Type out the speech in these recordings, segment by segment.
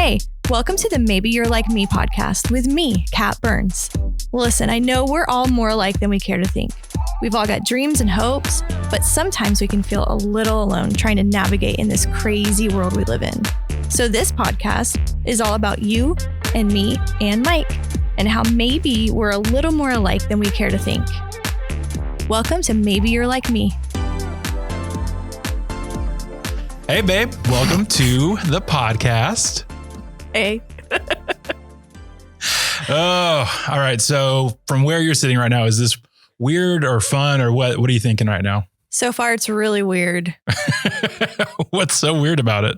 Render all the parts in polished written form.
Hey, welcome to the Maybe You're Like Me podcast with me, Kat Burns. Listen, I know we're all more alike than we care to think. We've all got dreams and hopes, but sometimes we can feel a little alone trying to navigate in this crazy world we live in. So this podcast is all about you and me and Mike and how maybe we're a little more alike than we care to think. Welcome to Maybe You're Like Me. Hey, babe. Welcome to the podcast. Hey. Oh, all right. So from where you're sitting right now, is this weird or fun or what? What are you thinking right now? So far, it's really weird. What's so weird about it?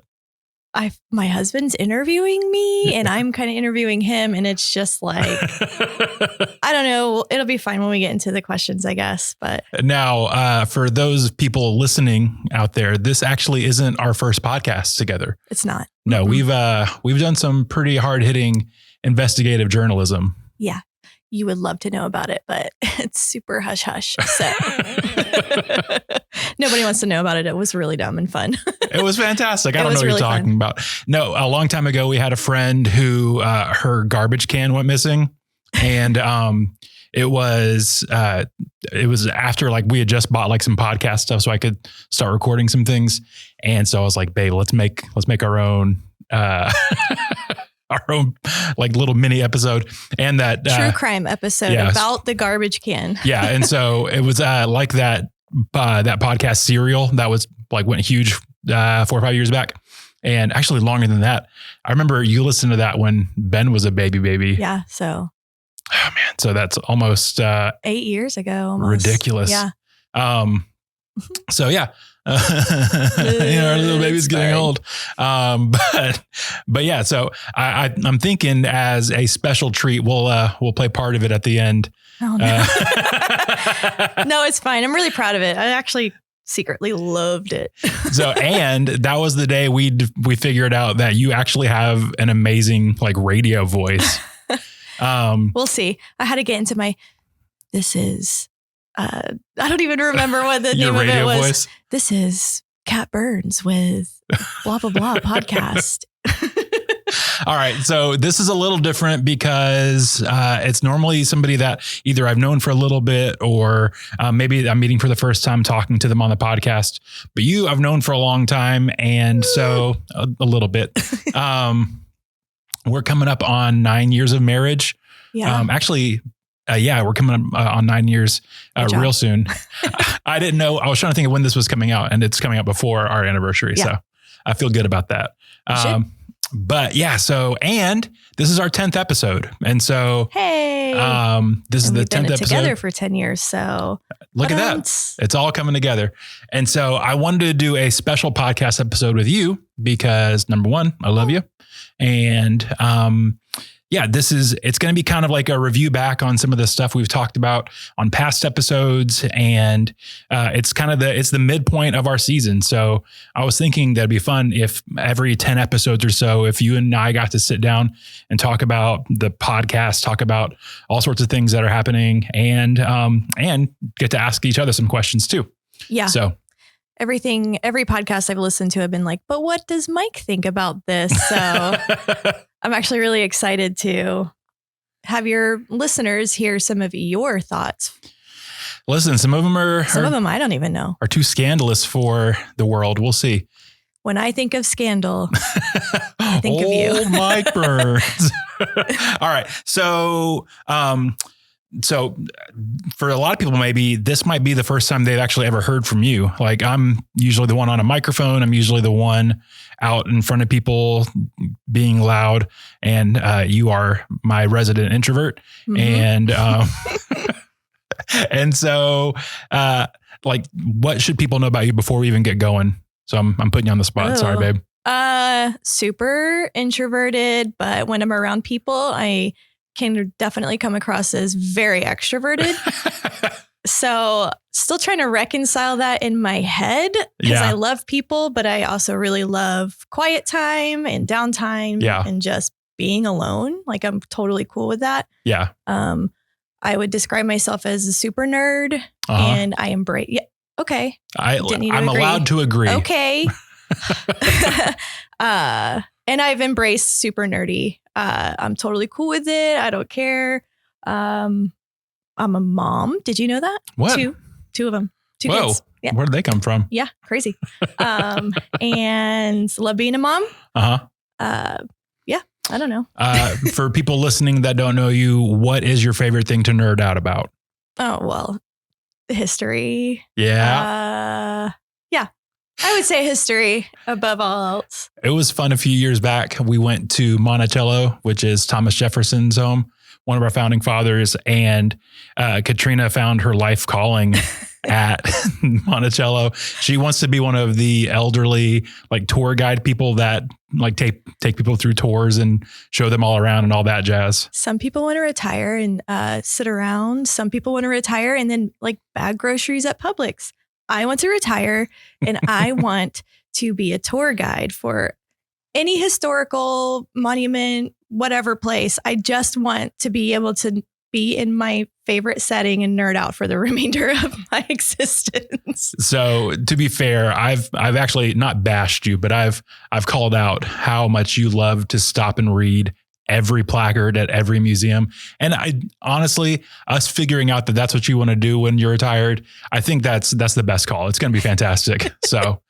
My husband's interviewing me and I'm kind of interviewing him. And it's just like, I don't know. It'll be fine when we get into the questions, I guess. But now, for those people listening out there, this actually isn't our first podcast together. It's not. No, we've done some pretty hard hitting investigative journalism. Yeah. You would love to know about it, but it's super hush hush. So nobody wants to know about it. It was really dumb and fun. It was fantastic. I don't know what you're talking about. No, a long time ago, we had a friend who her garbage can went missing. And it was after like we had just bought like some podcast stuff so I could start recording some things. And so I was like, babe, let's make our own our own like little mini episode and that true crime episode about the garbage can. Yeah. And so it was like that podcast Serial that was like went huge 4 or 5 years back. And actually longer than that. I remember you listened to that when Ben was a baby. Yeah. So. Oh man. So that's almost 8 years ago. Almost. Ridiculous. Yeah. So yeah. Our little baby's getting old. But yeah, so I'm thinking as a special treat, we'll play part of it at the end. Oh, no. No, it's fine. I'm really proud of it. I actually secretly loved it. And that was the day we figured out that you actually have an amazing like radio voice. We'll see. I had to get into this is, I don't even remember what the name of it was. Voice? This is Kat Burns with blah, blah, blah podcast. All right. So this is a little different because it's normally somebody that either I've known for a little bit or maybe I'm meeting for the first time talking to them on the podcast. But you I've known for a long time. And so a little bit. We're coming up on 9 years of marriage. Yeah. We're coming up on 9 years real soon. I didn't know. I was trying to think of when this was coming out, and it's coming out before our anniversary. Yeah. So I feel good about that. But yeah, and this is our 10th episode. And so, hey, this is the 10th episode. Together for 10 years. So look at that. It's all coming together. And so I wanted to do a special podcast episode with you because number one, I love you. And, it's going to be kind of like a review back on some of the stuff we've talked about on past episodes. And it's kind of it's the midpoint of our season. So I was thinking that'd be fun if every 10 episodes or so, if you and I got to sit down and talk about the podcast, talk about all sorts of things that are happening and get to ask each other some questions too. Yeah. So every podcast I've listened to, I've been like, but what does Mike think about this? So I'm actually really excited to have your listeners hear some of your thoughts. Listen, some of them I don't even know. Are too scandalous for the world. We'll see. When I think of scandal, I think of you. Mike Burns. All right. So for a lot of people, maybe this might be the first time they've actually ever heard from you. Like I'm usually the one on a microphone. I'm usually the one out in front of people being loud. And you are my resident introvert. Mm-hmm. And so like what should people know about you before we even get going? So I'm putting you on the spot. Sorry, babe. Super introverted, but when I'm around people, I can definitely come across as very extroverted. So still trying to reconcile that in my head because I love people, but I also really love quiet time and downtime and just being alone. Like I'm totally cool with that. Yeah. I would describe myself as a super nerd and I embrace. Yeah. Okay. I'm allowed to agree. Okay. And I've embraced super nerdy. I'm totally cool with it. I don't care. I'm a mom. Did you know that? What? Two of them. Two Whoa. kids. Yeah. Where did they come from? Yeah. Crazy. And love being a mom. Yeah. I don't know. For people listening that don't know you, what is your favorite thing to nerd out about? Oh, well, history. Yeah. Yeah. I would say history above all else. It was fun a few years back. We went to Monticello, which is Thomas Jefferson's home, one of our founding fathers. And Katrina found her life calling at Monticello. She wants to be one of the elderly, like tour guide people that like take people through tours and show them all around and all that jazz. Some people want to retire and sit around. Some people want to retire and then like bag groceries at Publix. I want to retire and I want to be a tour guide for any historical monument, whatever place. I just want to be able to be in my favorite setting and nerd out for the remainder of my existence. So to be fair, I've actually not bashed you, but I've called out how much you love to stop and read every placard at every museum. And I honestly, us figuring out that that's what you want to do when you're retired, I think that's the best call. It's going to be fantastic. So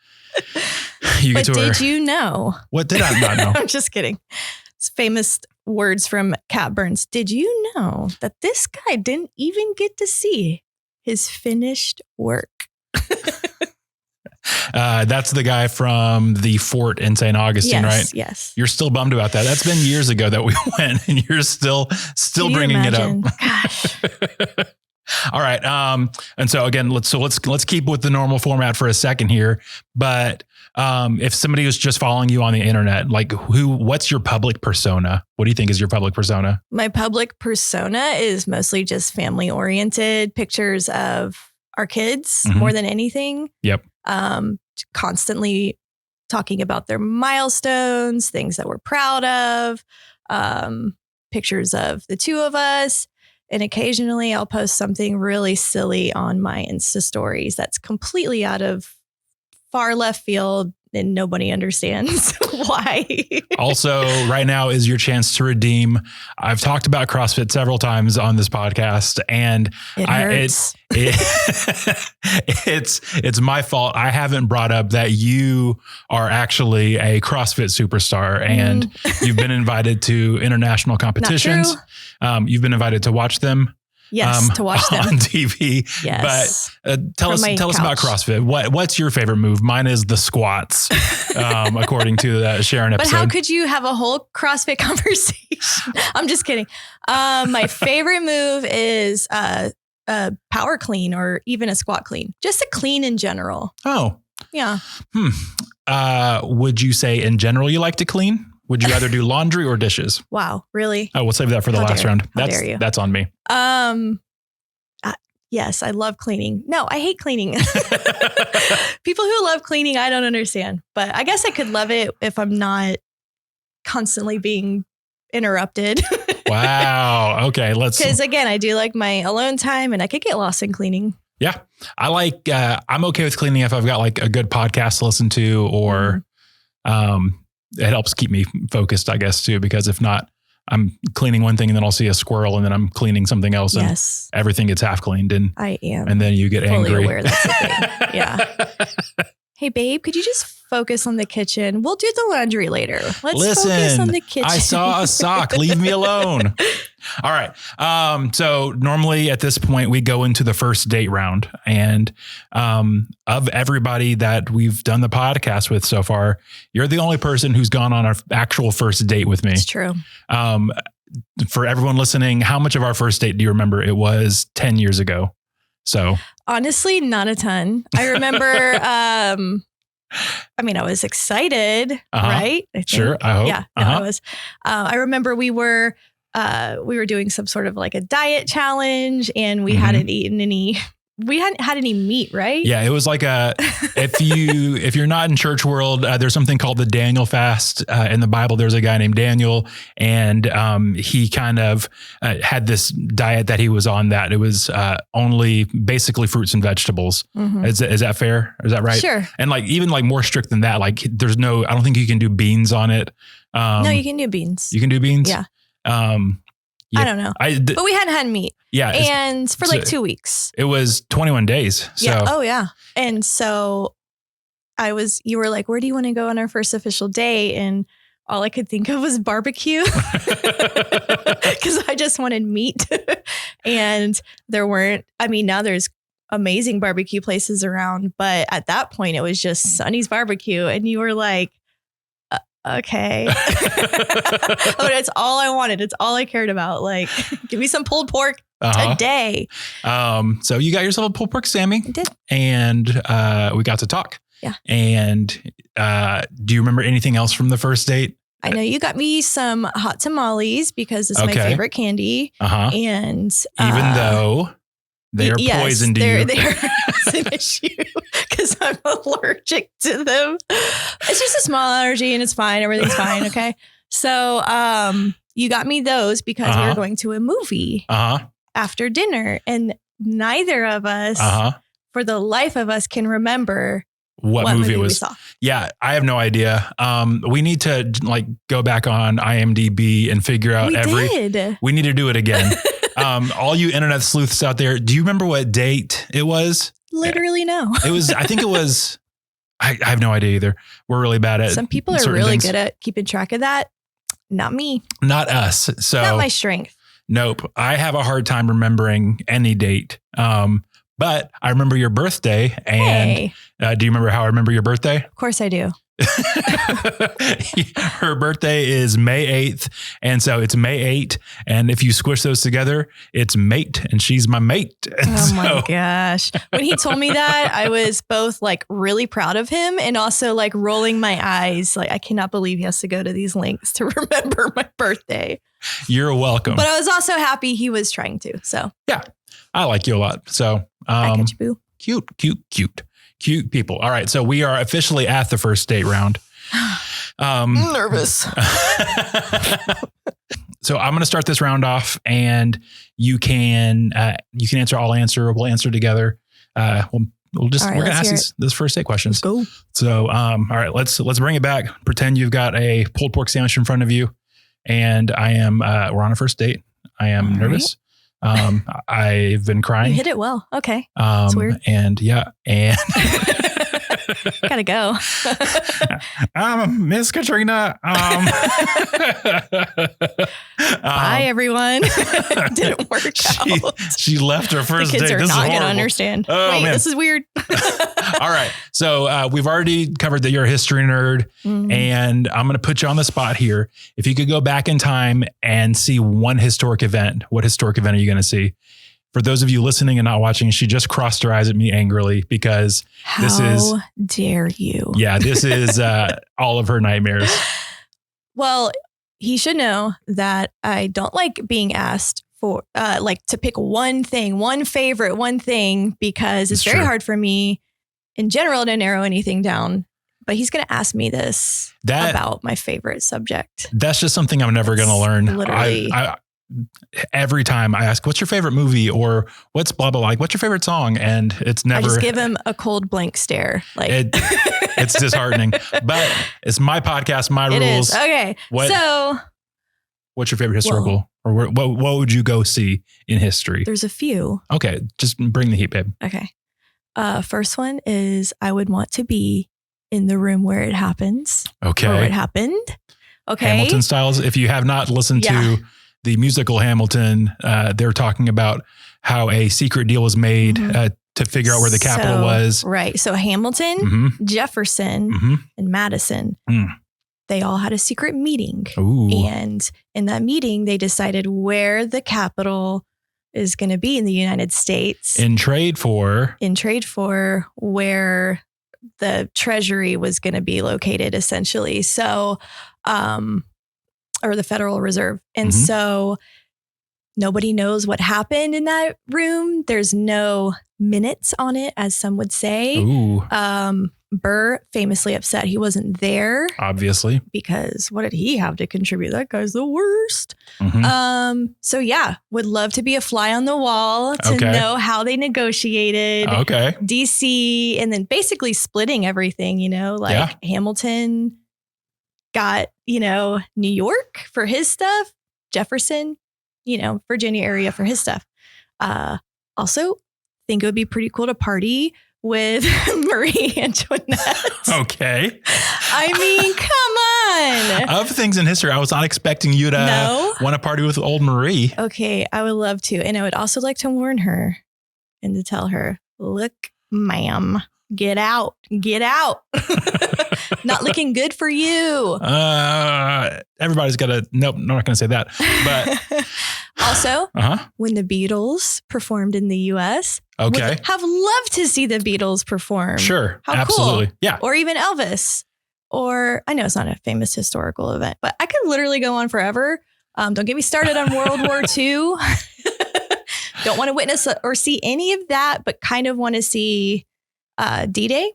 you get to did you know? What did I not know? I'm just kidding. It's famous words from Kat Burns. Did you know that this guy didn't even get to see his finished work? That's the guy from the fort in St. Augustine, right? Yes. You're still bummed about that. That's been years ago that we went, and you're still bringing it up. Gosh. All right. And so again, let's keep with the normal format for a second here. But if somebody was just following you on the internet, like what's your public persona? What do you think is your public persona? My public persona is mostly just family oriented pictures of our kids more than anything. Yep. Constantly talking about their milestones, things that we're proud of, pictures of the two of us. And occasionally I'll post something really silly on my Insta stories that's completely out of far left field and nobody understands why. Also, right now is your chance to redeem. I've talked about CrossFit several times on this podcast, and it hurts. It's my fault. I haven't brought up that you are actually a CrossFit superstar, and you've been invited to international competitions. You've been invited to watch them. Yes, to watch them on TV. Yes, but tell us about CrossFit. What's your favorite move? Mine is the squats, according to the Sharon episode. But how could you have a whole CrossFit conversation? I'm just kidding. My favorite move is a power clean or even a squat clean. Just a clean in general. Oh, yeah. Would you say in general you like to clean? Would you rather do laundry or dishes? Wow, really? Oh, we'll save that for the last round. How dare you? That's on me. Yes, I love cleaning. No, I hate cleaning. People who love cleaning, I don't understand. But I guess I could love it if I'm not constantly being interrupted. Wow. Okay, because again, I do like my alone time and I could get lost in cleaning. Yeah. I'm okay with cleaning if I've got like a good podcast to listen to, or it helps keep me focused, I guess, too, because if not, I'm cleaning one thing and then I'll see a squirrel and then I'm cleaning something else and everything gets half cleaned. And I am. And then you get fully angry. Aware that's the thing. Yeah. Hey, babe, could you just focus on the kitchen? We'll do the laundry later. Let's focus on the kitchen. I saw a sock. Leave me alone. All right. So normally at this point, we go into the first date round. And of everybody that we've done the podcast with so far, you're the only person who's gone on our actual first date with me. It's true. For everyone listening, how much of our first date do you remember? It was 10 years ago. So honestly, not a ton. I remember, I was excited, right? I think. Sure. I hope. Yeah, no, I was. I remember we were doing some sort of like a diet challenge and we hadn't eaten any we hadn't had any meat, right? Yeah, it was like if you're not in church world, there's something called the Daniel fast. In the Bible, there's a guy named Daniel, and he kind of had this diet that he was on that it was only basically fruits and vegetables. Mm-hmm. Is that fair? Is that right? Sure. And like even like more strict than that, like I don't think you can do beans on it. No, you can do beans. You can do beans? Yeah. Yeah, I don't know. But we hadn't had meat. Yeah. And for like 2 weeks. It was 21 days. So. Yeah. Oh, yeah. And so you were like, where do you want to go on our first official day? And all I could think of was barbecue because I just wanted meat. And now there's amazing barbecue places around. But at that point, it was just Sonny's Barbecue. And you were like, okay. But it's all I wanted. It's all I cared about. Like, give me some pulled pork today. So you got yourself a pulled pork Sammy. I did. And we got to talk. Yeah. And do you remember anything else from the first date? I know you got me some hot tamales because it's my favorite candy. And even though they are poison to you. They're an issue because I'm allergic to them. It's just a small allergy and it's fine. Everything's fine. Okay. So you got me those because we were going to a movie after dinner, and neither of us, for the life of us, can remember what movie it was. We saw. Yeah, I have no idea. We need to like go back on IMDb and figure out we need to do it again. All you internet sleuths out there, do you remember what date it was? Literally no. I think it was, I have no idea either. We're really bad at Some people are really good at keeping track of that. Not me. Not us. So not my strength. Nope. I have a hard time remembering any date. But I remember your birthday. And do you remember how I remember your birthday? Of course I do. Her birthday is May 8th. And so it's May 8. And if you squish those together, it's mate. And she's my mate. And my gosh. When he told me that, I was both like really proud of him and also like rolling my eyes. Like, I cannot believe he has to go to these lengths to remember my birthday. You're welcome. But I was also happy he was trying to. So yeah, I like you a lot. So I got you, boo. Cute people. All right. So we are officially at the first date round. I'm nervous. So I'm going to start this round off and you can answer, I'll answer, we'll answer together. We're going to ask this first date questions. Let's go. So, all right, let's bring it back. Pretend you've got a pulled pork sandwich in front of you and we're on a first date. I am nervous. Right. I've been crying. You hit it well. Okay. That's weird. And gotta go. Miss Katrina. Bye, everyone. Didn't work out. She left her first date. The kids are not going to understand. Wait, man. This is weird. All right. So we've already covered that you're a history nerd, and I'm going to put you on the spot here. If you could go back in time and see one historic event, what historic event are you going to see? For those of you listening and not watching, she just crossed her eyes at me angrily because this is... How dare you? Yeah, this is all of her nightmares. Well, he should know that I don't like being asked for to pick one thing, one favorite, one thing, because it's very hard for me in general to narrow anything down. But he's going to ask me this about my favorite subject. That's just something I'm never going to learn. Literally. Every time I ask, what's your favorite movie or what's blah, blah, like, what's your favorite song? And it's never. I just give him a cold blank stare. Like it's disheartening, but it's my podcast, my rules. It is. Okay. What's your favorite historical or what would you go see in history? There's a few. Okay. Just bring the heat, babe. Okay. First one is I would want to be in the room where it happens. Okay. Where it happened. Okay. Hamilton styles. If you have not listened to the musical Hamilton, they're talking about how a secret deal was made to figure out where the Capitol was. Right. So Hamilton, Jefferson, and Madison, they all had a secret meeting. Ooh. And in that meeting, they decided where the Capitol is going to be in the United States. In trade for where the Treasury was going to be located, essentially. So, or the Federal Reserve. And so nobody knows what happened in that room. There's no minutes on it, as some would say. Ooh. Burr famously upset he wasn't there. Obviously. Because what did he have to contribute? That guy's the worst. Mm-hmm. So yeah, would love to be a fly on the wall to know how they negotiated DC, and then basically splitting everything, Hamilton got, New York for his stuff, Jefferson, Virginia area for his stuff. Also think it would be pretty cool to party with Marie Antoinette. Okay. I mean, come on. Of things in history, I was not expecting you to want to party with old Marie. Okay, I would love to. And I would also like to warn her and to tell her, look, ma'am, get out. Get out. Not looking good for you. Everybody's got to, nope, I'm not going to say that. But also, when the Beatles performed in the U.S., would have loved to see the Beatles perform. Sure. How absolutely. Cool. Yeah. Or even Elvis. Or I know it's not a famous historical event, but I could literally go on forever. Don't get me started on World War II. Don't want to witness or see any of that, but kind of want to see D-Day.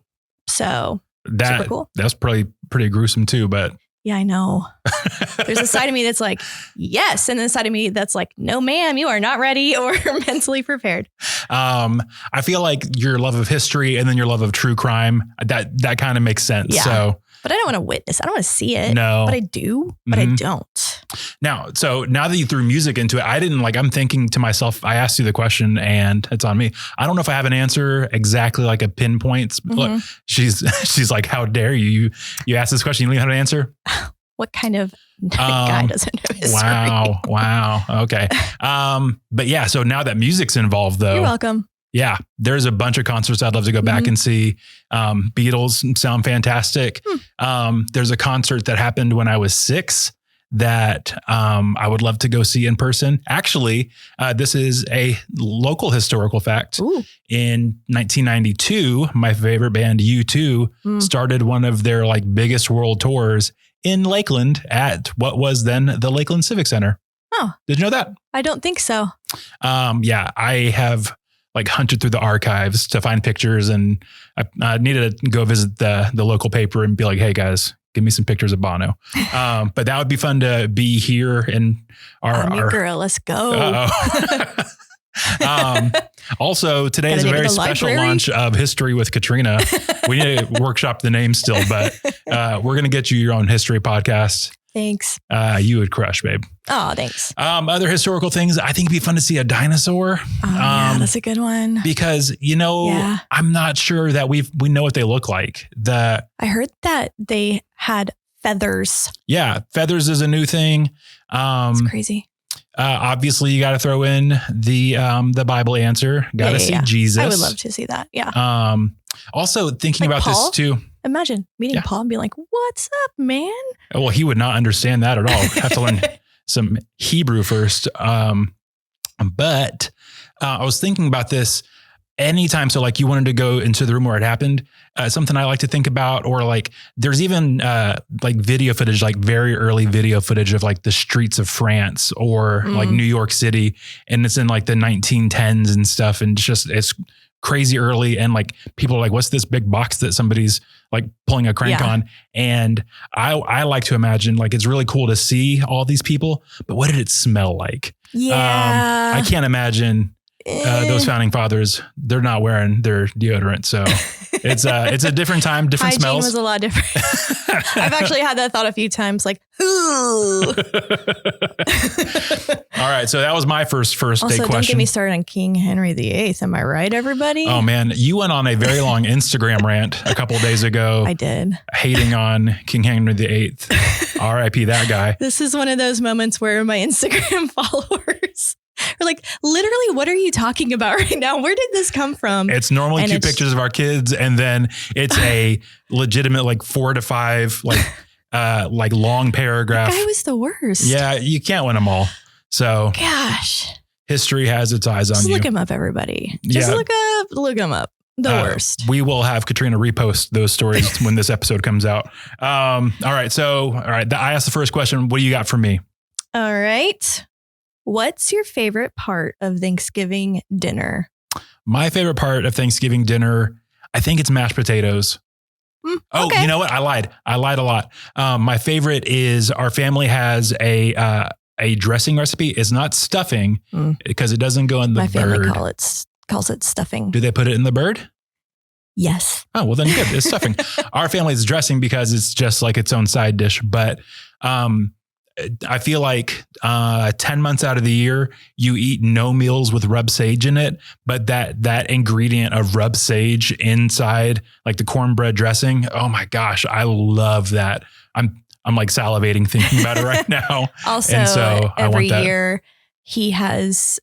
So super cool. That's probably pretty gruesome too, but. Yeah, I know. There's a side of me that's like, yes. And then a side of me that's like, no, ma'am, you are not ready or mentally prepared. I feel like your love of history and then your love of true crime, that kind of makes sense. Yeah. So, but I don't want to witness. I don't want to see it. No. But I do, but I don't. Now that you threw music into it, I'm thinking to myself, I asked you the question and it's on me. I don't know if I have an answer exactly like a pinpoint. Look, she's like, how dare you? You asked this question, you don't have an answer? What kind of guy doesn't know history? Wow. Okay. But yeah, so now that music's involved though. You're welcome. Yeah, there's a bunch of concerts I'd love to go back and see. Beatles sound fantastic. There's a concert that happened when I was 6 that I would love to go see in person. Actually, this is a local historical fact. Ooh. In 1992, my favorite band U2 started one of their biggest world tours in Lakeland at what was then the Lakeland Civic Center. Oh, did you know that? I don't think so. Yeah, I have hunted through the archives to find pictures, and I needed to go visit the local paper and be like, hey guys, give me some pictures of Bono. But that would be fun to be here in our girl, let's go. Also, today is a very special launch of History with Katrina. We need to workshop the name still, but we're going to get you your own history podcast. Thanks. You would crush, babe. Oh, thanks. Other historical things, I think it'd be fun to see a dinosaur. Yeah, that's a good one. Because, I'm not sure that we know what they look like. I heard that they had feathers. Yeah, feathers is a new thing. It's crazy. Obviously, you got to throw in the Bible answer. Got to see Jesus. I would love to see that. Yeah. Also thinking about Paul? This too. Imagine meeting Paul and being like, "What's up, man?" Well, he would not understand that at all. Have to learn some Hebrew first. But I was thinking about this anytime. So you wanted to go into the room where it happened. Something I like to think about, or there's even video footage, very early video footage of the streets of France or New York City. And it's in the 1910s and stuff. And it's crazy early. And people are what's this big box that somebody's pulling a crank on? And I like to imagine it's really cool to see all these people, but what did it smell like? Yeah. I can't imagine those founding fathers, they're not wearing their deodorant. So it's a different time, different Hygiene smells. Was a lot different. I've actually had that thought a few times, ooh. All right. So that was my first day question. Don't get me started on King Henry VIII. Am I right, everybody? Oh man, you went on a very long Instagram rant a couple of days ago. I did. Hating on King Henry VIII. R.I.P. that guy. This is one of those moments where my Instagram followers are literally, what are you talking about right now? Where did this come from? It's normally 2 pictures of our kids, and then it's a legitimate 4 to 5 long paragraph. That guy was the worst. Yeah, you can't win them all. So gosh, history has its eyes on you. Just look him up, everybody. Just look him up. The worst. We will have Katrina repost those stories when this episode comes out. All right. I asked the first question. What do you got for me? All right. What's your favorite part of Thanksgiving dinner? My favorite part of Thanksgiving dinner, I think it's mashed potatoes. Oh, okay. You know what? I lied a lot. My favorite is our family has a dressing recipe. It's not stuffing because it doesn't go in the bird. My family calls it stuffing. Do they put it in the bird? Yes. Oh, well then good. It's stuffing. Our family's dressing because it's just like its own side dish. But I feel like 10 months out of the year, you eat no meals with rub sage in it. But that ingredient of rub sage inside like the cornbread dressing, oh my gosh, I love that. I'm like salivating thinking about it right now. Also, and so every year he has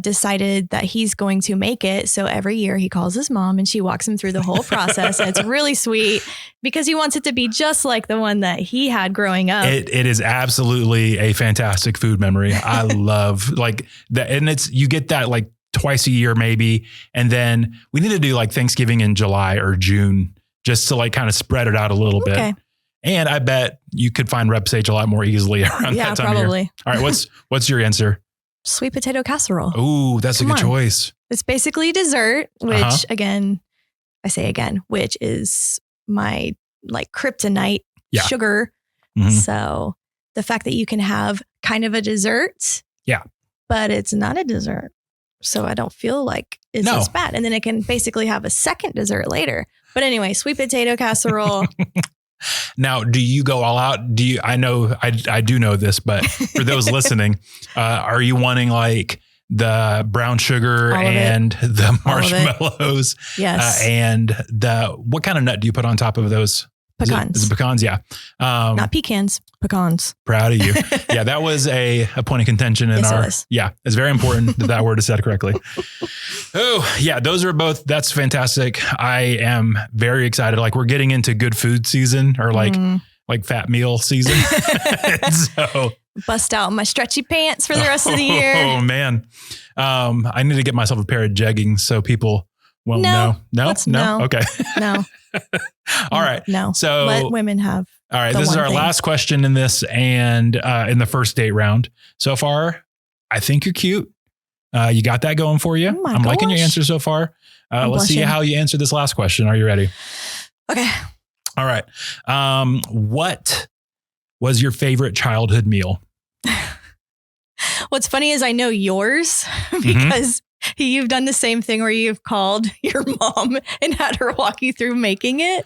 decided that he's going to make it. So every year he calls his mom and she walks him through the whole process. And it's really sweet because he wants it to be just like the one that he had growing up. It is absolutely a fantastic food memory. I love like that. And you get that like twice a year, maybe. And then we need to do like Thanksgiving in July or June, just to like kind of spread it out a little bit. And I bet you could find rub sage a lot more easily around that time of year. All right. What's your answer? Sweet potato casserole. Ooh, that's a good choice. It's basically dessert, which which is my like kryptonite sugar. Mm-hmm. So the fact that you can have kind of a dessert, but it's not a dessert. So I don't feel like it's as bad. And then it can basically have a second dessert later. But anyway, sweet potato casserole. Now, do you go all out? I know, I do know this, but for those listening, are you wanting like the brown sugar and the marshmallows? Yes. And what kind of nut do you put on top of those? Pecans. Is it pecans? Yeah. Not pecans, pecans. Proud of you. Yeah. That was a point of contention in yeah. It's very important that word is said correctly. Oh yeah. Those are both, that's fantastic. I am very excited. Like we're getting into good food season or like fat meal season. So bust out my stretchy pants for the rest of the year. Oh man. I need to get myself a pair of jeggings so people won't know. No. Okay. No. All right. No. So let women have. All right. This is our last question in this and in the first date round. So far, I think you're cute. You got that going for you. I'm liking your answer so far. Let's see how you answer this last question. Are you ready? Okay. All right. What was your favorite childhood meal? What's funny is I know yours because you've done the same thing where you've called your mom and had her walk you through making it.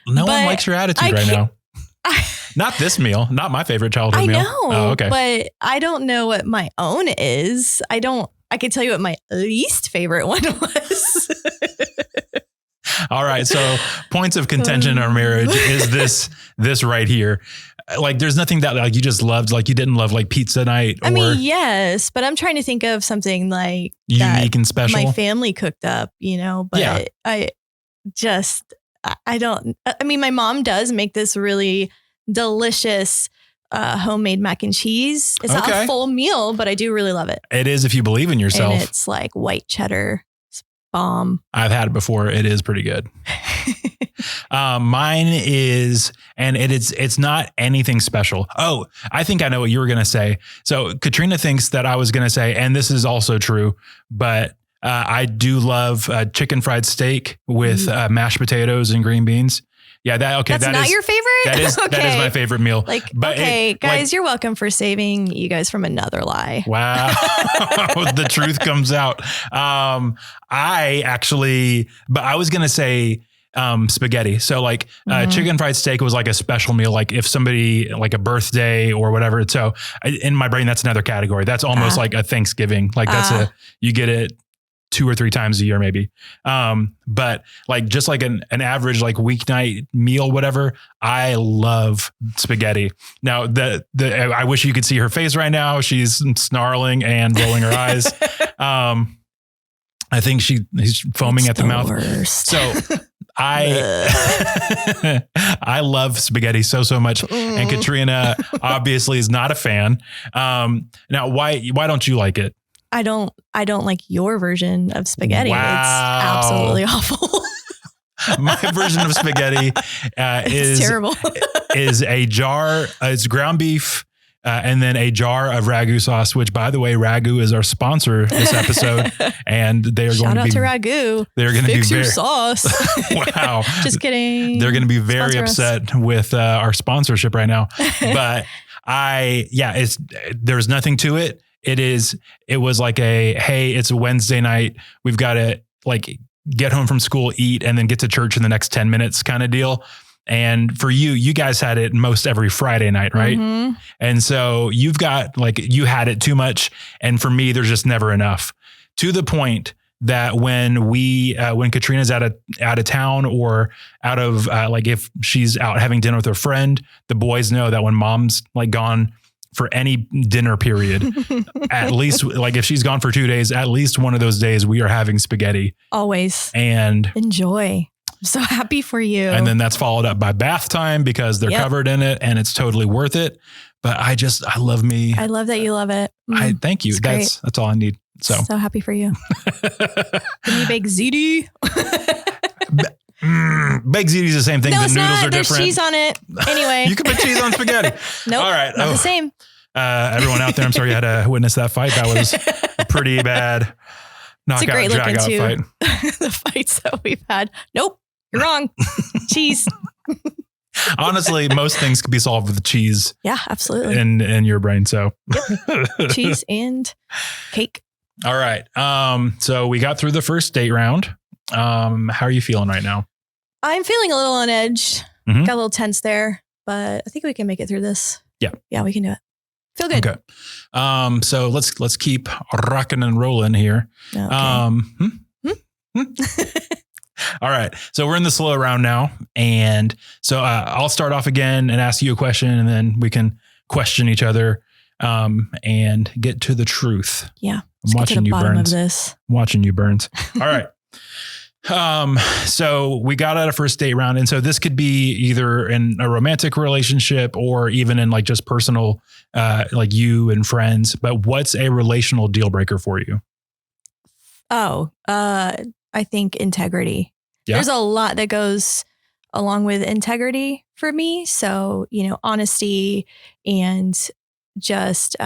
No one likes your attitude right now. Not this meal, not my favorite childhood meal. I know, oh, okay. But I don't know what my own is. I can tell you what my least favorite one was. All right. So points of contention in our marriage is this right here. Like there's nothing that like you just loved, like you didn't love like pizza night. I mean, yes, but I'm trying to think of something like unique and special. My family cooked up, but I mean, my mom does make this really delicious homemade mac and cheese. It's not a full meal, but I do really love it. It is if you believe in yourself. And it's like white cheddar. It's bomb. I've had it before. It is pretty good. Mine is, and it's not anything special. Oh, I think I know what you were going to say. So Katrina thinks that I was going to say, and this is also true, but I do love chicken fried steak with mashed potatoes and green beans. Yeah, that's not your favorite? That is my favorite meal. Guys, you're welcome for saving you guys from another lie. Wow. The truth comes out. I was going to say spaghetti. So like chicken fried steak was like a special meal. Like if somebody like a birthday or whatever. So in my brain, that's another category. That's almost like a Thanksgiving. Like you get it 2 or 3 times a year, maybe. But like, just like an average, like weeknight meal, whatever. I love spaghetti. Now I wish you could see her face right now. She's snarling and rolling her eyes. I think she's foaming at the mouth. Worst. So I love spaghetti so much. And Katrina obviously is not a fan. Now why don't you like it? I don't like your version of spaghetti. Wow. It's absolutely awful. My version of spaghetti is terrible. Is a jar. It's ground beef, and then a jar of Ragu sauce, which, by the way, Ragu is our sponsor this episode, and they are Shout going to be to Ragu. They're going to be your sauce. Wow, just kidding. They're going to be very upset with our sponsorship right now, but there's nothing to it. It was like hey, it's a Wednesday night. We've got to like get home from school, eat, and then get to church in the next 10 minutes kind of deal. And for you guys had it most every Friday night, right? Mm-hmm. And so you had it too much. And for me, there's just never enough, to the point that when Katrina's out of town or out of if she's out having dinner with her friend, the boys know that when mom's like gone for any dinner period, at least like if she's gone for 2 days, at least one of those days we are having spaghetti. Always. And enjoy. I'm so happy for you. And then that's followed up by bath time because they're covered in it and it's totally worth it. But I love me. I love that you love it. Thank you. That's all I need. So happy for you. Can you bake ziti? Baked ziti is the same thing. No, the it's noodles not. are There's different. Cheese on it. Anyway. You can put cheese on spaghetti. Nope. All right. Not the same. Everyone out there, I'm sorry you had to witness that fight. That was a pretty bad knockout, drag out fight. The fights that we've had. Nope. You're wrong. Cheese. Honestly, most things could be solved with cheese. Yeah, absolutely. In your brain. So cheese and cake. All right. So we got through the first date round. How are you feeling right now? I'm feeling a little on edge. Mm-hmm. Got a little tense there, but I think we can make it through this. Yeah. Yeah, we can do it. Feel good. Okay. So let's keep rocking and rolling here. Okay. All right. So we're in the slow round now. And so I'll start off again and ask you a question, and then we can question each other and get to the truth. Yeah. I'm watching you, Burns. Watching you, Burns. All right. So we got out of first date round. And so this could be either in a romantic relationship or even in like just personal, like you and friends. But what's a relational deal breaker for you? I think integrity. Yeah. There's a lot that goes along with integrity for me. So, honesty and just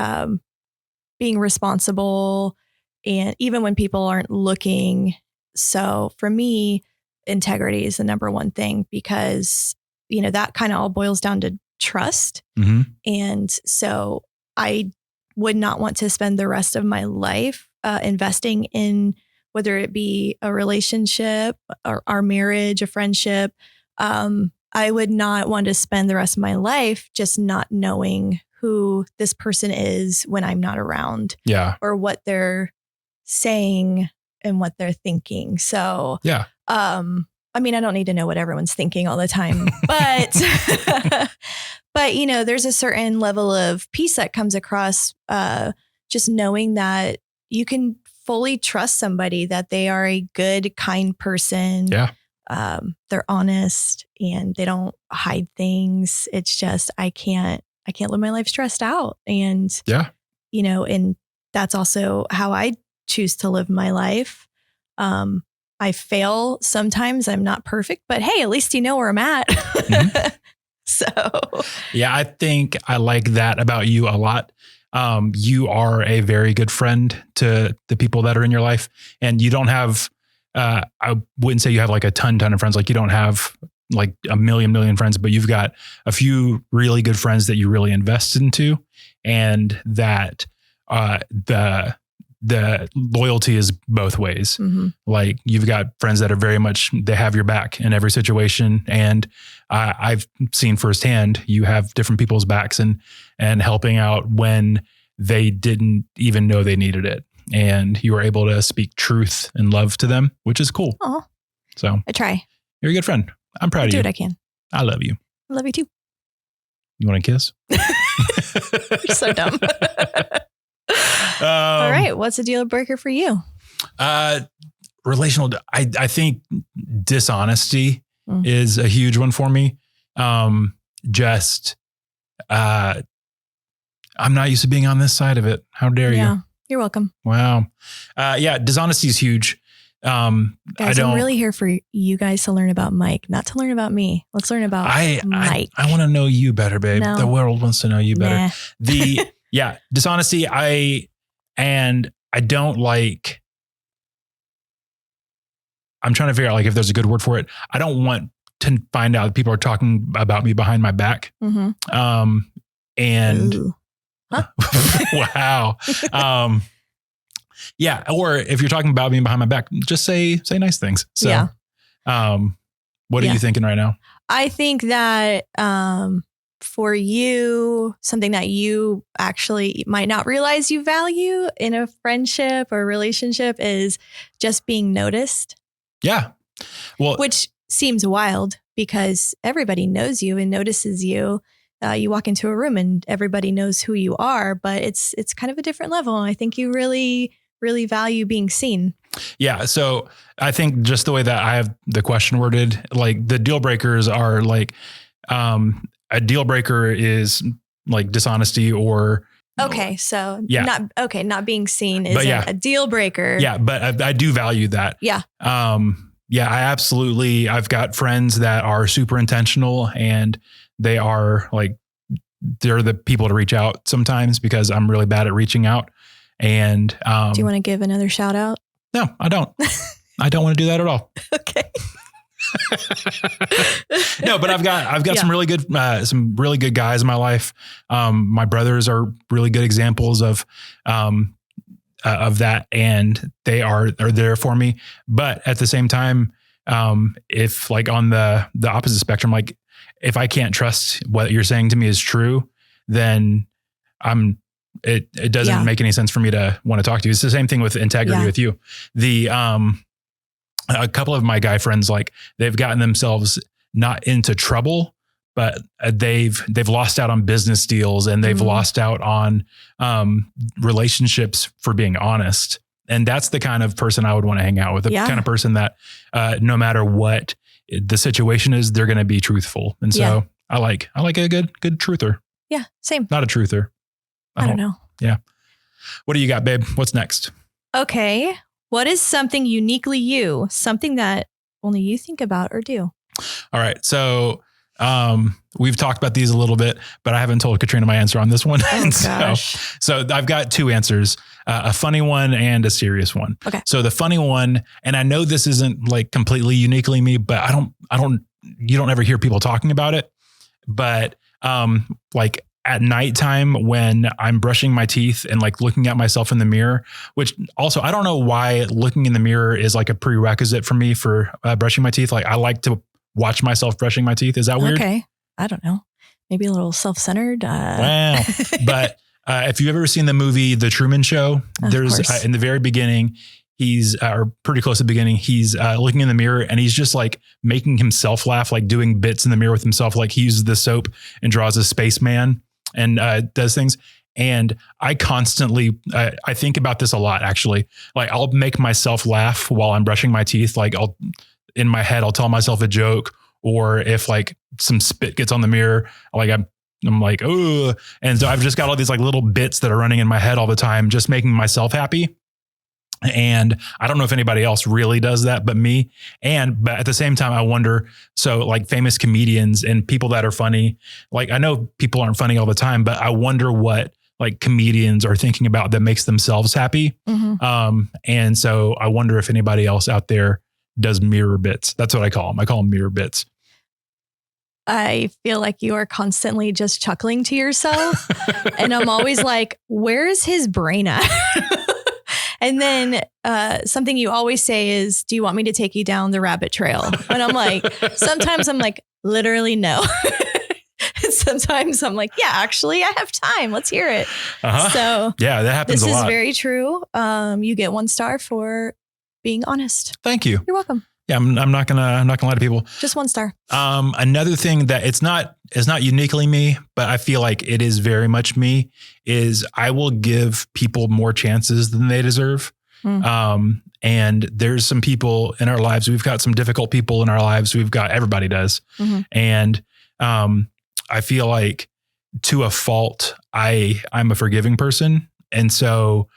being responsible, and even when people aren't looking. So for me, integrity is the number one thing, because, that kind of all boils down to trust. Mm-hmm. And so I would not want to spend the rest of my life investing in, whether it be a relationship or our marriage, a friendship. I would not want to spend the rest of my life just not knowing who this person is when I'm not around. Yeah. Or what they're saying and what they're thinking. So, yeah. I don't need to know what everyone's thinking all the time, but, but there's a certain level of peace that comes across, just knowing that you can fully trust somebody, that they are a good, kind person. Yeah. They're honest and they don't hide things. It's just, I can't live my life stressed out. And, and that's also how I choose to live my life. I fail sometimes. I'm not perfect, but hey, at least you know where I'm at. Mm-hmm. So, yeah, I think I like that about you a lot. You are a very good friend to the people that are in your life, and you don't have, I wouldn't say you have like a ton of friends. Like you don't have like a million friends, but you've got a few really good friends that you really invest into, and that, the loyalty is both ways. Mm-hmm. Like you've got friends that are very much, they have your back in every situation. And I've seen firsthand, you have different people's backs and helping out when they didn't even know they needed it. And you were able to speak truth and love to them, which is cool. Oh, so I try. You're a good friend. I'm proud of you. Do what I can. I love you. I love you too. You want to kiss? You're so dumb. All right. What's a deal breaker for you? Relational. I think dishonesty is a huge one for me. I'm not used to being on this side of it. How dare you? Yeah, you're welcome. Wow. Yeah. Dishonesty is huge. Guys, I'm really here for you guys to learn about Mike, not to learn about me. Let's learn about Mike. I want to know you better, babe. No. The world wants to know you better. Nah. Dishonesty. I don't like, I'm trying to figure out like if there's a good word for it. I don't want to find out that people are talking about me behind my back. Mm-hmm. And Ooh. Huh? Wow. Yeah. Or if you're talking about me behind my back, just say nice things. So, what are you thinking right now? I think that, for you, something that you actually might not realize you value in a friendship or relationship is just being noticed. Yeah. Well, which seems wild because everybody knows you and notices you. You walk into a room and everybody knows who you are, but it's kind of a different level. I think you really, really value being seen. Yeah. So I think just the way that I have the question worded, like the deal breakers are like, a deal breaker is like dishonesty or. Okay. So not being seen is a deal breaker. Yeah. But I do value that. Yeah. I've got friends that are super intentional and they are like, they're the people to reach out sometimes because I'm really bad at reaching out. And, do you want to give another shout out? No, I don't. I don't want to do that at all. Okay. No, but I've got some really good guys in my life. My brothers are really good examples of that, and they are there for me. But at the same time, if like on the opposite spectrum, like if I can't trust what you're saying to me is true, then it doesn't make any sense for me to want to talk to you. It's the same thing with integrity with you. A couple of my guy friends, like they've gotten themselves not into trouble, but they've lost out on business deals and they've lost out on relationships for being honest. And that's the kind of person I would want to hang out with. The kind of person that no matter what the situation is, they're going to be truthful. And so I like a good truther. Yeah. Same. Not a truther. I don't know. Yeah. What do you got, babe? What's next? Okay. What is something uniquely you, something that only you think about or do? All right. So we've talked about these a little bit, but I haven't told Katrina my answer on this one. Oh, gosh. So I've got two answers, a funny one and a serious one. Okay. So the funny one, and I know this isn't like completely uniquely me, but you don't ever hear people talking about it. But like at nighttime when I'm brushing my teeth and like looking at myself in the mirror, which also, I don't know why looking in the mirror is like a prerequisite for me for brushing my teeth. Like I like to watch myself brushing my teeth. Is that weird? Okay. I don't know. Maybe a little self-centered. Wow. But if you've ever seen the movie, The Truman Show, there's in the very beginning, he's or pretty close to the beginning, he's looking in the mirror and he's just like making himself laugh, like doing bits in the mirror with himself. Like he uses the soap and draws a spaceman and does things. And I constantly, I think about this a lot, actually. Like I'll make myself laugh while I'm brushing my teeth. Like in my head, I'll tell myself a joke, or if like some spit gets on the mirror, like I'm like, oh, and so I've just got all these like little bits that are running in my head all the time, just making myself happy. And I don't know if anybody else really does that, but me. But at the same time, I wonder, so like famous comedians and people that are funny, like I know people aren't funny all the time, but I wonder what like comedians are thinking about that makes themselves happy. Mm-hmm. And so I wonder if anybody else out there does mirror bits. That's what I call them. I call them mirror bits. I feel like you are constantly just chuckling to yourself. And I'm always like, where is his brain at? And then something you always say is, do you want me to take you down the rabbit trail? And I'm like, sometimes I'm like, literally no. And sometimes I'm like, yeah, actually I have time. Let's hear it. So yeah, that happens a lot. This is very true. You get 1 star for being honest. Thank you. You're welcome. Yeah, I'm not gonna lie to people. Just 1 star. Another thing that it's not uniquely me, but I feel like it is very much me, is I will give people more chances than they deserve. And there's some people in our lives. We've got some difficult people in our lives. Everybody does. Mm-hmm. And I feel like to a fault, I'm a forgiving person. And so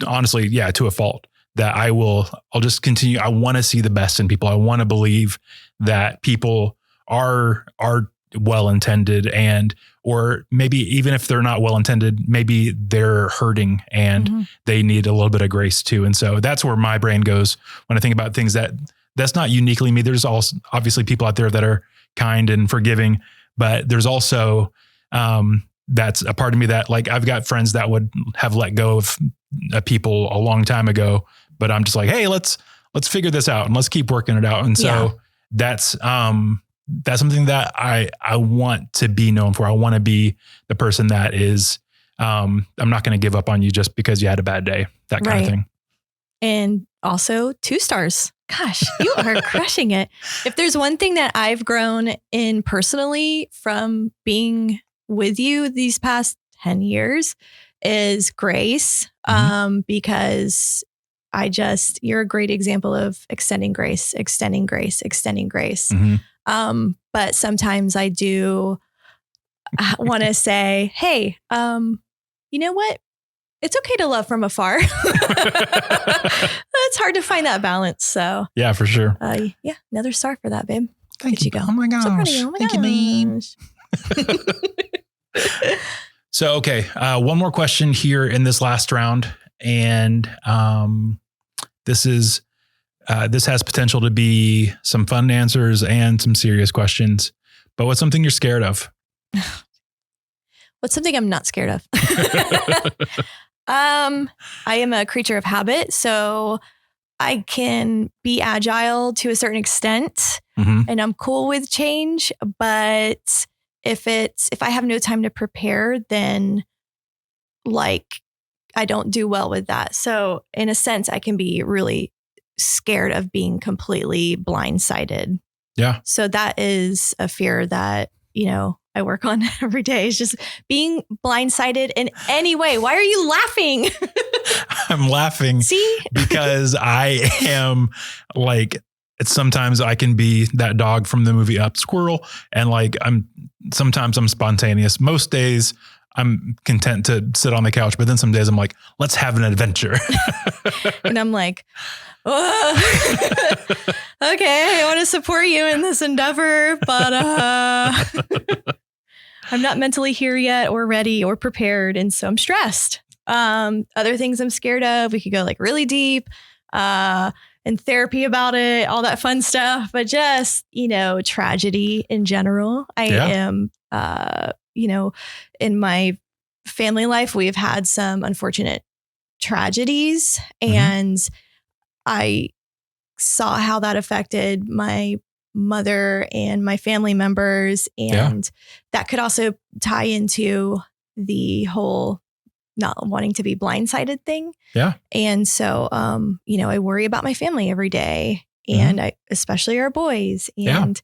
honestly, yeah, to a fault. that I'll just continue. I want to see the best in people. I want to believe that people are well-intended, or maybe even if they're not well-intended, maybe they're hurting and they need a little bit of grace too. And so that's where my brain goes when I think about things that's not uniquely me. There's also obviously people out there that are kind and forgiving, but there's also, that's a part of me that, like, I've got friends that would have let go of people a long time ago, but I'm just like, hey, let's figure this out and let's keep working it out. And so that's something that I want to be known for. I want to be the person that is, I'm not going to give up on you just because you had a bad day, that kind of thing. And also 2 stars. Gosh, you are crushing it. If there's one thing that I've grown in personally from being with you these past 10 years is grace. Because you're a great example of extending grace. But sometimes I do want to say, hey, you know what? It's okay to love from afar. It's hard to find that balance. So yeah, for sure. Another star for that, babe. Thank you. Go. Oh my gosh. So proud of you. Thank you, babe. So, okay. One more question here in this last round. And this has potential to be some fun answers and some serious questions. But what's something you're scared of? What's something I'm not scared of? I am a creature of habit, so I can be agile to a certain extent, and I'm cool with change. But if I have no time to prepare, then like I don't do well with that. So in a sense, I can be really scared of being completely blindsided. Yeah. So that is a fear that, I work on every day, is just being blindsided in any way. Why are you laughing? I'm laughing. See? Because I am like, sometimes I can be that dog from the movie Up, squirrel. And like, sometimes I'm spontaneous. Most days I'm content to sit on the couch, but then some days I'm like, let's have an adventure. And I'm like, oh, okay, I want to support you in this endeavor, but I'm not mentally here yet or ready or prepared. And so I'm stressed. Other things I'm scared of, we could go like really deep, and therapy about it, all that fun stuff, but just, tragedy in general. I am, in my family life, we've had some unfortunate tragedies, and I saw how that affected my mother and my family members. And that could also tie into the whole not wanting to be blindsided thing. Yeah. And so, I worry about my family every day, and especially our boys, and,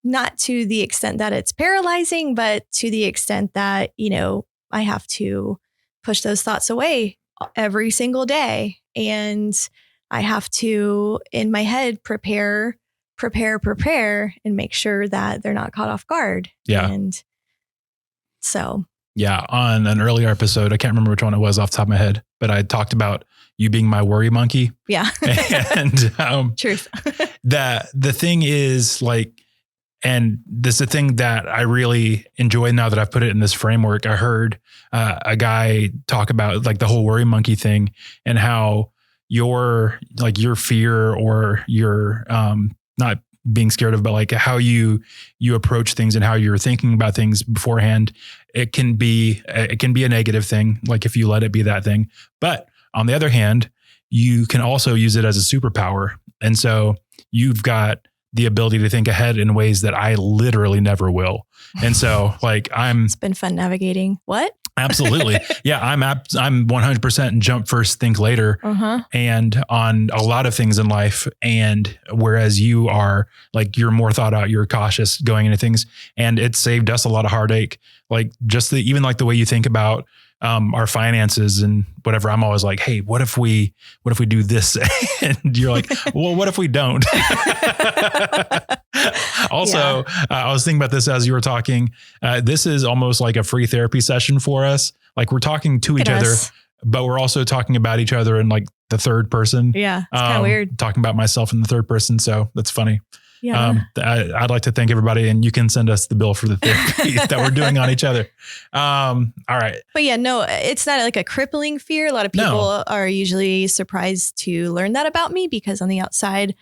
not to the extent that it's paralyzing, but to the extent that, I have to push those thoughts away every single day. And I have to, in my head, prepare, and make sure that they're not caught off guard. Yeah. And so. Yeah. On an earlier episode, I can't remember which one it was off the top of my head, but I talked about you being my worry monkey. Yeah. And truth. The thing is like, and this is a thing that I really enjoy now that I've put it in this framework. I heard a guy talk about like the whole worry monkey thing and how your fear or your not being scared of, but like how you approach things and how you're thinking about things beforehand. It can be a negative thing, like if you let it be that thing. But on the other hand, you can also use it as a superpower. And so you've got the ability to think ahead in ways that I literally never will. And so like it's been fun navigating. What? Absolutely. Yeah. I'm 100% jump first, think later. And on a lot of things in life. And whereas you are like, you're more thought out, you're cautious going into things, and it saved us a lot of heartache. Like just even like the way you think about our finances and whatever. I'm always like, hey, what if we do this? And you're like, well, what if we don't? Also, I was thinking about this as you were talking. This is almost like a free therapy session for us. Like we're talking to each other, but we're also talking about each other in like the third person. Yeah. It's kind of weird. Talking about myself in the third person. So that's funny. Yeah. I'd like to thank everybody, and you can send us the bill for the therapy that we're doing on each other. All right. But yeah, no, it's not like a crippling fear. A lot of people are usually surprised to learn that about me, because on the outside,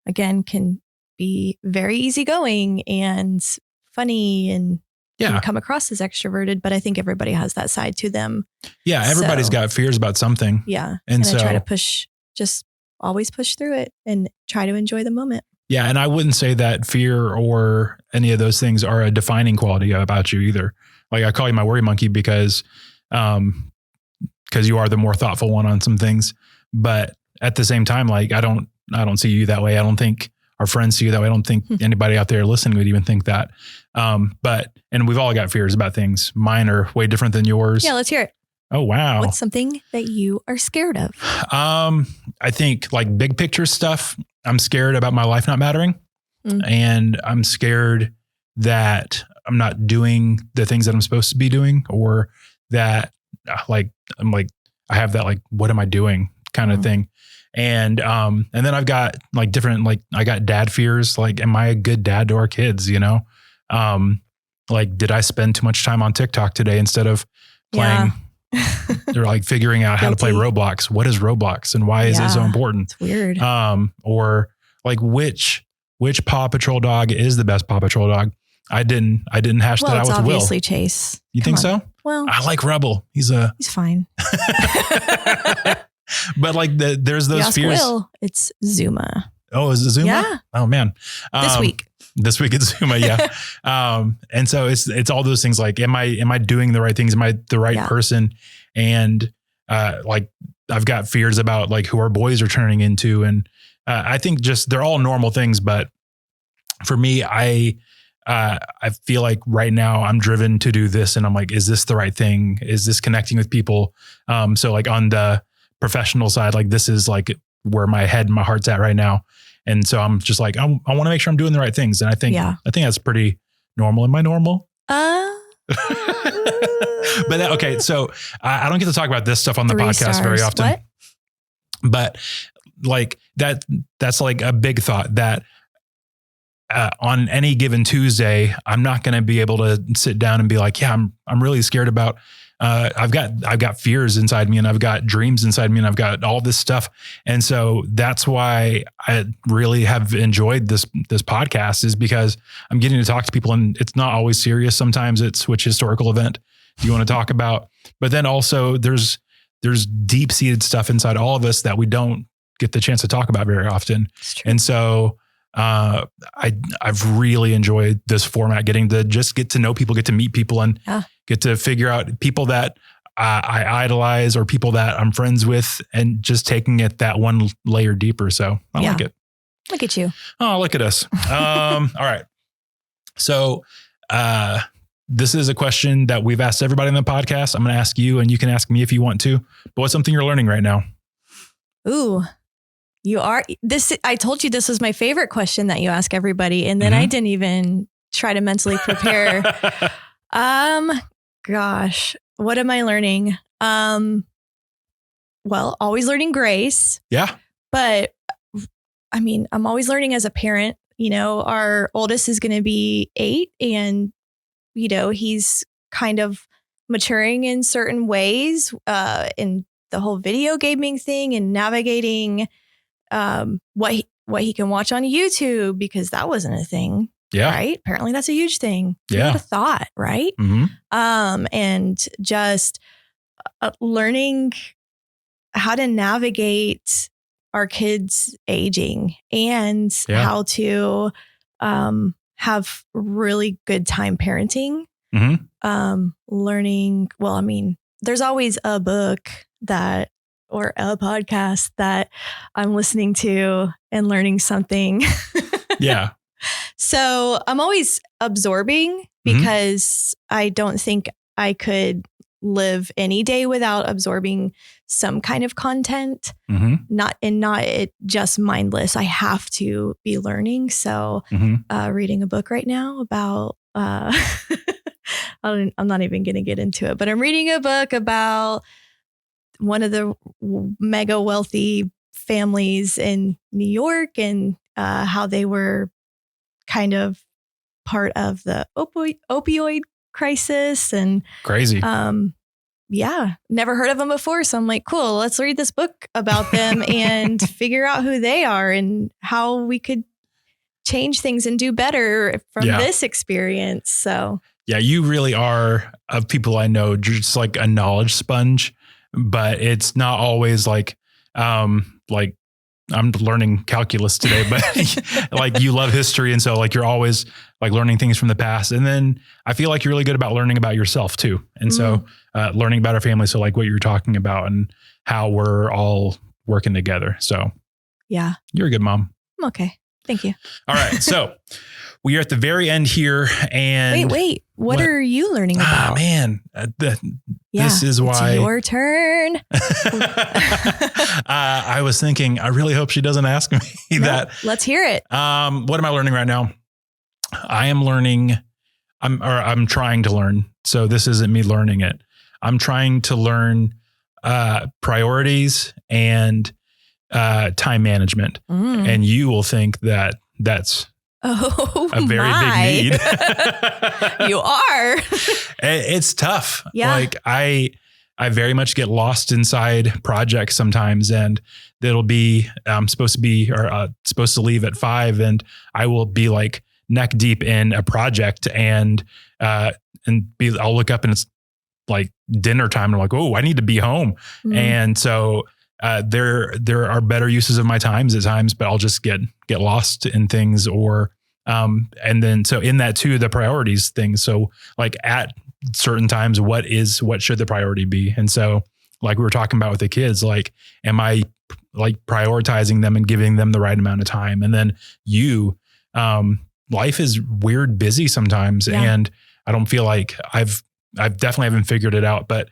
again, can be very easygoing and funny and can come across as extroverted. But I think everybody has that side to them. Yeah. Everybody's got fears about something. Yeah. And so I try to always push through it and try to enjoy the moment. Yeah. And I wouldn't say that fear or any of those things are a defining quality about you either. Like I call you my worry monkey because you are the more thoughtful one on some things, but at the same time, like I don't see you that way. I don't think our friends see you that way. I don't think anybody out there listening would even think that. And we've all got fears about things. Mine are way different than yours. Yeah. Let's hear it. Oh, wow. What's something that you are scared of? I think like big picture stuff. I'm scared about my life not mattering. And I'm scared that I'm not doing the things that I'm supposed to be doing, or that I have that, like, what am I doing kind of thing. And then I've got like different, like I got dad fears. Like, am I a good dad to our kids? You know? Like, did I spend too much time on TikTok today instead of playing? They're like figuring out how to play Roblox. What is Roblox and why is it so important? It's weird. Or like which Paw Patrol dog is the best Paw Patrol dog? I didn't hash that out with Will. Obviously Chase. You think so? Well, I like Rebel. He's fine. But like there's those fears. Will, it's Zuma. Oh, is it Zuma? Yeah. Oh man. This week it's Zuma. Yeah. And so it's all those things. Like, am I doing the right things? Am I the right person? And like I've got fears about like who our boys are turning into. And I think just, they're all normal things. But for me, I feel like right now I'm driven to do this. And I'm like, is this the right thing? Is this connecting with people? So like on the professional side, like this is like where my head and my heart's at right now. And so I'm just like, I want to make sure I'm doing the right things. And I think that's pretty normal. Am I normal? But okay. So I don't get to talk about this stuff on the podcast very often, but like that's like a big thought that on any given Tuesday, I'm not going to be able to sit down and be like, yeah, I'm really scared about, I've got fears inside me, and I've got dreams inside me, and I've got all this stuff. And so that's why I really have enjoyed this podcast, is because I'm getting to talk to people, and it's not always serious. Sometimes it's which historical event you want to talk about, but then also there's deep seated stuff inside all of us that we don't get the chance to talk about very often. And so I've really enjoyed this format, getting to just get to know people, get to meet people, and get to figure out people that I idolize or people that I'm friends with, and just taking it that one layer deeper. So I like it. Look at you. Oh, look at us. All right. So this is a question that we've asked everybody on the podcast. I'm going to ask you, and you can ask me if you want to, but what's something you're learning right now? Ooh. I told you this was my favorite question that you ask everybody. And then I didn't even try to mentally prepare. Gosh, what am I learning? Well, always learning grace. Yeah. But I mean, I'm always learning as a parent. You know, our oldest is going to be 8, and, you know, he's kind of maturing in certain ways, in the whole video gaming thing and navigating what he can watch on YouTube, because that wasn't a thing. Yeah. Right. Apparently that's a huge thing. Yeah. What a thought. Right. And just learning how to navigate our kids aging, and how to have really good time parenting. Learning. Well, I mean, there's always a book or a podcast that I'm listening to and learning something. Yeah. So I'm always absorbing, because I don't think I could live any day without absorbing some kind of content, not it just mindless. I have to be learning. So reading a book right now about, I'm not even going to get into it, but I'm reading a book about one of the mega wealthy families in New York, and how they were kind of part of the opioid crisis. And crazy. Yeah, never heard of them before. So I'm like, cool, let's read this book about them and figure out who they are and how we could change things and do better from this experience. So yeah, you really are, of people I know, just like a knowledge sponge, but it's not always like I'm learning calculus today, but like you love history. And so like, you're always like learning things from the past. And then I feel like you're really good about learning about yourself too. And so learning about our family. So like what you're talking about and how we're all working together. So yeah, you're a good mom. I'm okay. Thank you. All right. So we are at the very end here, and wait, what are you learning about? Oh man, this is why it's your turn. I was thinking, I really hope she doesn't ask me that. Let's hear it. What am I learning right now? I am learning. I'm trying to learn. So this isn't me learning it. I'm trying to learn priorities and time management. And you will think that that's a very big need. You are. It's tough. Yeah. Like I very much get lost inside projects sometimes, and it'll be, I'm supposed to leave at 5, and I will be like neck deep in a project, and I'll look up and it's like dinner time. And I'm like, oh, I need to be home. And so there are better uses of my times at times, but I'll just get lost in things, or and then so in that too, the priorities thing. So like at certain times, what should the priority be? And so like we were talking about with the kids, like, am I like prioritizing them and giving them the right amount of time? And then life is weird busy sometimes. Yeah. And I don't feel like I've definitely haven't figured it out, but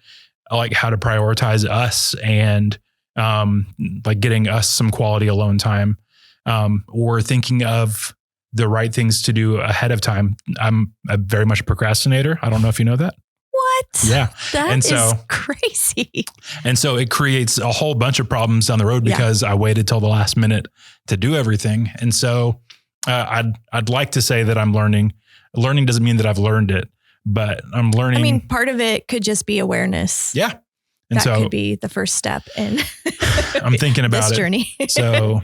I like how to prioritize us and like getting us some quality alone time, or thinking of the right things to do ahead of time. I'm very much a procrastinator. I don't know if you know that. What? Yeah. That is crazy. And so it creates a whole bunch of problems down the road because I waited till the last minute to do everything. And so I'd like to say that I'm learning. Learning doesn't mean that I've learned it, but I'm learning. I mean, part of it could just be awareness. Yeah. And that could be the first step in I'm thinking about this journey. So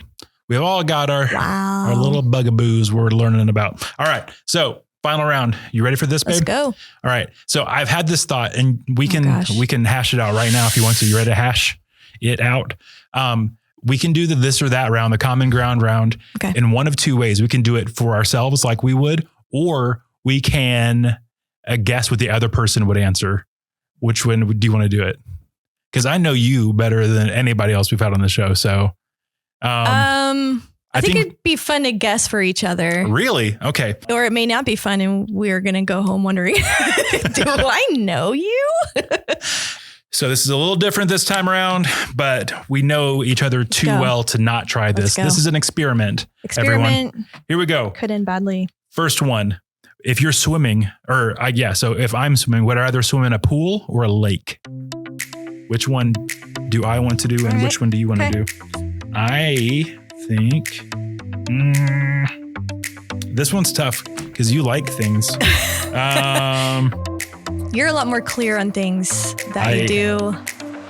we've all got our little bugaboos we're learning about. All right. So final round. You ready for this, babe? Let's go. All right. So I've had this thought, and we can hash it out right now if you want to. You ready to hash it out? We can do the this or that round, the common ground round, in one of two ways. We can do it for ourselves like we would, or we can guess what the other person would answer. Which one do you want to do it? Because I know you better than anybody else we've had on the show. So I think it'd be fun to guess for each other. Really? Okay. Or it may not be fun, and we're going to go home wondering, do I know you? So this is a little different this time around, but we know each other too well to not try this. This is an experiment. Everyone. Here we go. Could end badly. First one. If you're swimming, so if I'm swimming, would I rather swim in a pool or a lake? Which one do I want to do, and which one do you want to do? I think this one's tough because you like things. You're a lot more clear on things that you do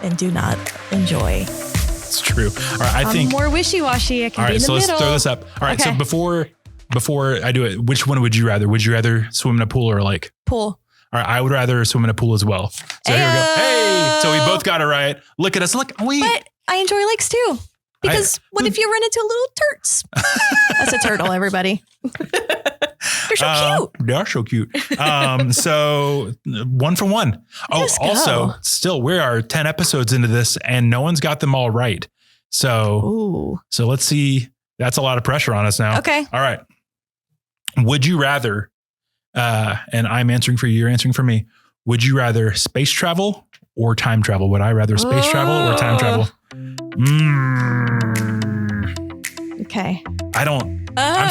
and do not enjoy. It's true. All right, I think more wishy-washy. I can be in the middle. Let's throw this up. All right, so before I do it, which one would you rather? Would you rather swim in a pool or a lake? Pool. All right, I would rather swim in a pool as well. So here we go. Hey, so we both got it right. Look at us. Look, But I enjoy lakes too. Because what if you run into little turts? That's a turtle, everybody. They're so cute. They are so cute. So 1 for 1. Also, still, we are 10 episodes into this and no one's got them all right. So let's see. That's a lot of pressure on us now. Okay. All right. Would you rather, and I'm answering for you, you're answering for me. Would you rather space travel or time travel? Would I rather space travel or time travel? Okay. I'm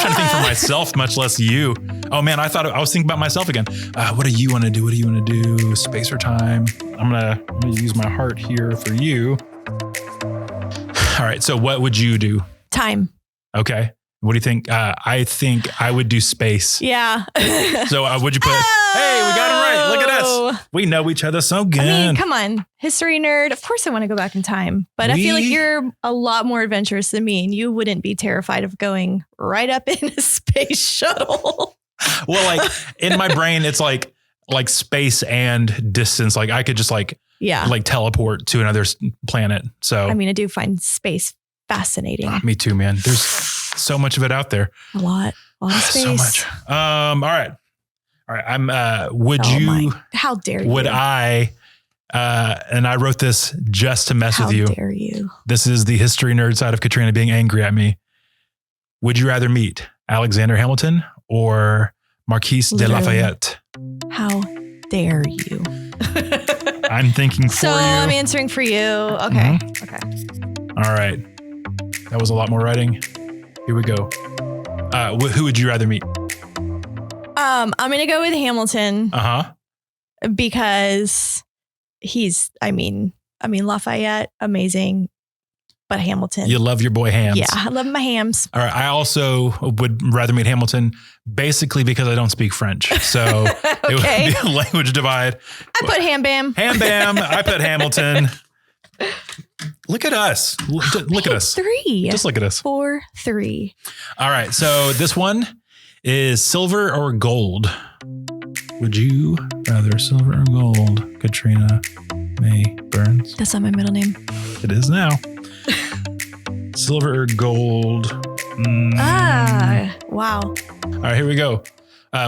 trying to think for myself, much less you. Oh man, I was thinking about myself again. What do you want to do? What do you want to do? Space or time? I'm gonna use my heart here for you. All right. So what would you do? Time. Okay. What do you think? I think I would do space. Yeah. So would you put, hey, we got it right. Look at us. We know each other so good. I mean, come on. History nerd. Of course I want to go back in time. But I feel like you're a lot more adventurous than me, and you wouldn't be terrified of going right up in a space shuttle. Well, like in my brain, it's like space and distance. Like I could just like teleport to another planet. So I mean, I do find space fascinating. Me too, man. There's so much of it out there. A lot of space. So much. All right. I'm, how dare you? Would I, and I wrote this just to mess with you. How dare you? This is the history nerd side of Katrina being angry at me. Would you rather meet Alexander Hamilton or Marquis de Lafayette? How dare you? I'm thinking for you. So I'm answering for you. Okay. Mm-hmm. Okay. All right. That was a lot more writing. Here we go. Who would you rather meet? I'm going to go with Hamilton. Because he's, I mean, Lafayette, amazing, but Hamilton. You love your boy Hams. Yeah, I love my hams. All right. I also would rather meet Hamilton basically because I don't speak French. So It would be a language divide. I put Ham Bam. Ham Bam. I put Hamilton. Look at us. Look at us. 3. Just look at us. 4-3. All right. So this one is silver or gold. Would you rather silver or gold, Katrina May Burns? That's not my middle name. It is now. Silver or gold? Wow. All right, here we go.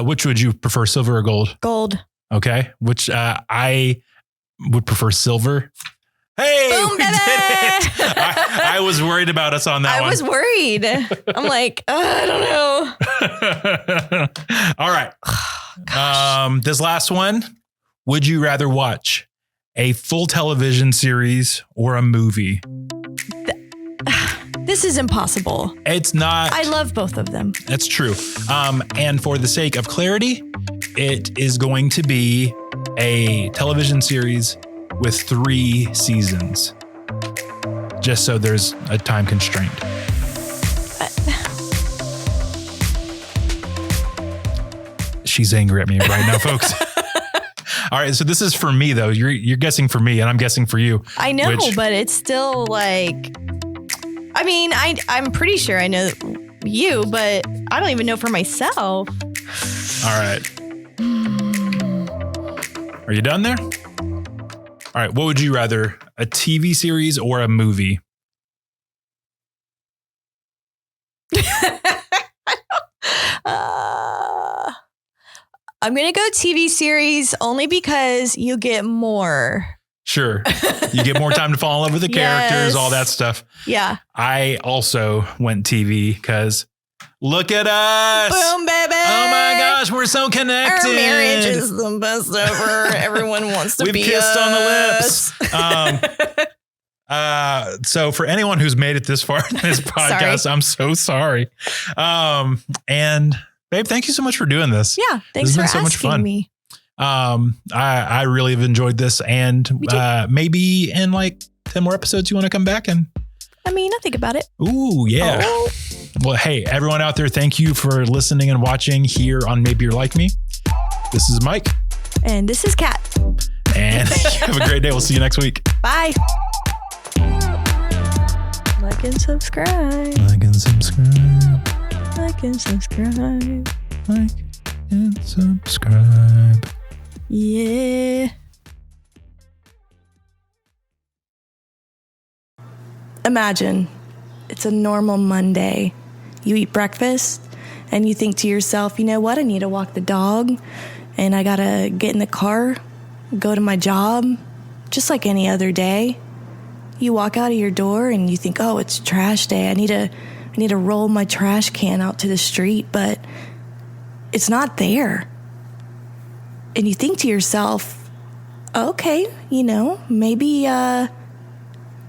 Which would you prefer, silver or gold? Gold. Okay. Which I would prefer silver. Hey, boom, we did it. I was worried about us on that one. I was worried. I'm like, I don't know. All right. This last one. Would you rather watch a full television series or a movie? This is impossible. It's not. I love both of them. That's true. And for the sake of clarity, it is going to be a television series with 3 seasons, just so there's a time constraint. She's angry at me right now, folks. All right, so this is for me though. You're guessing for me, and I'm guessing for you. I know, but it's still like, I mean, I'm pretty sure I know you, but I don't even know for myself. All right. Are you done there? All right. What would you rather, a TV series or a movie? I'm going to go TV series only because you get more. Sure. You get more time to fall in love with the characters, all that stuff. Yeah. I also went TV because look at us. Boom, baby. Oh my gosh, we're so connected. Our marriage is the best ever. Everyone wants to be kissed us. On the lips. So for anyone who's made it this far in this podcast, I'm so sorry. And babe, thank you so much for doing this. Yeah. Thanks for asking much fun. Me. I really have enjoyed this, and maybe in like 10 more episodes, you want to come back and. I mean, I think about it. Ooh, yeah. Oh. Well, hey, everyone out there, thank you for listening and watching here on Maybe You're Like Me. This is Mike. And this is Kat. And have a great day. We'll see you next week. Bye. Like and subscribe. Like and subscribe. Like and subscribe. Like and subscribe. Yeah. Imagine it's a normal Monday. You eat breakfast and you think to yourself, you know what? I need to walk the dog and I got to get in the car, go to my job, just like any other day. You walk out of your door and you think, oh, it's trash day. I need to roll my trash can out to the street, but it's not there. And you think to yourself, okay, you know, maybe a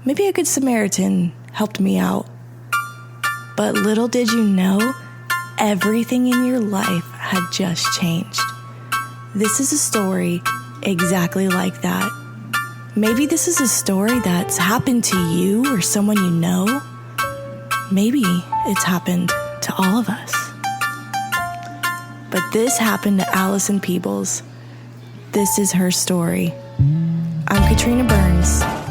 good Samaritan helped me out. But little did you know, everything in your life had just changed. This is a story exactly like that. Maybe this is a story that's happened to you or someone you know. Maybe it's happened to all of us. But this happened to Allison Peebles. This is her story. I'm Katrina Burns.